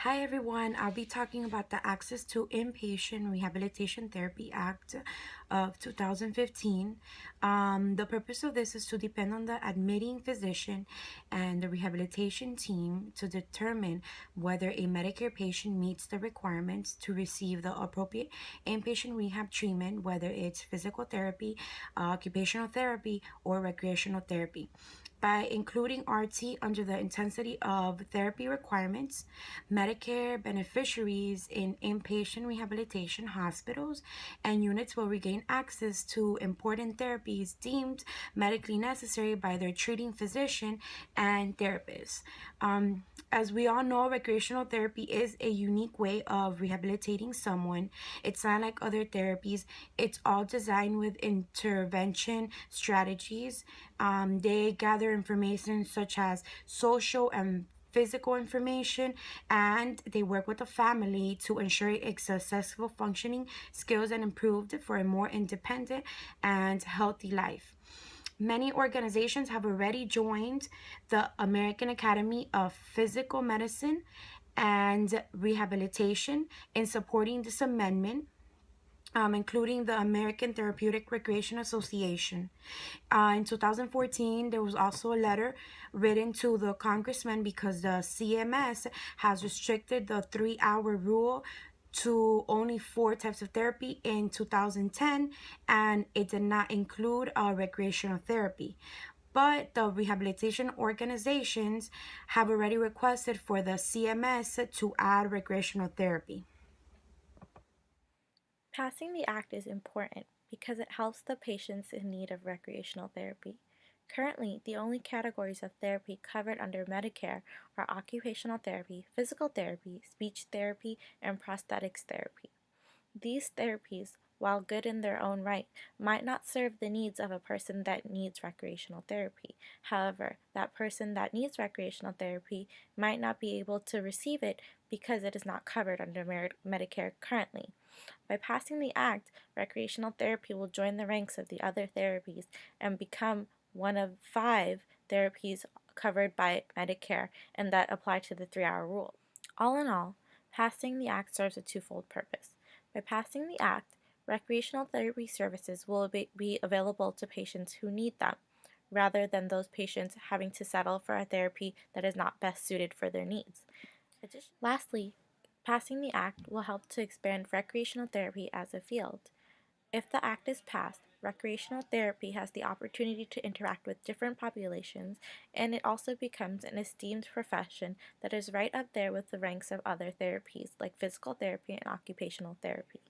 Hi everyone, I'll be talking about the Access to Inpatient Rehabilitation Therapy Act of 2015. The purpose of this is to depend on the admitting physician and the rehabilitation team to determine whether a Medicare patient meets the requirements to receive the appropriate inpatient rehab treatment, whether it's physical therapy, occupational therapy, or recreational therapy. By including RT under the intensity of therapy requirements, Medicare beneficiaries in inpatient rehabilitation hospitals and units will regain access to important therapies deemed medically necessary by their treating physician and therapist. As we all know, recreational therapy is a unique way of rehabilitating someone. It's not like other therapies. It's all designed with intervention strategies. They gather information such as social and physical information, and they work with the family to ensure a successful functioning skills and improved for a more independent and healthy life. Many organizations have already joined the American Academy of Physical Medicine and Rehabilitation in supporting this amendment, including the American Therapeutic Recreation Association. In 2014, there was also a letter written to the congressman because the CMS has restricted the 3-hour rule to only 4 types of therapy in 2010, and it did not include recreational therapy. But the rehabilitation organizations have already requested for the CMS to add recreational therapy. Passing the act is important because it helps the patients in need of recreational therapy. Currently, the only categories of therapy covered under Medicare are occupational therapy, physical therapy, speech therapy, and prosthetics therapy. These therapies, while good in their own right, might not serve the needs of a person that needs recreational therapy. However, that person that needs recreational therapy might not be able to receive it because it is not covered under Medicare currently. By passing the act, recreational therapy will join the ranks of the other therapies and become one of 5 therapies covered by Medicare and that apply to the 3-hour rule. All in all, passing the act serves a twofold purpose. By passing the act, recreational therapy services will be available to patients who need them, rather than those patients having to settle for a therapy that is not best suited for their needs. Lastly, passing the act will help to expand recreational therapy as a field. If the act is passed, recreational therapy has the opportunity to interact with different populations, and it also becomes an esteemed profession that is right up there with the ranks of other therapies like physical therapy and occupational therapy.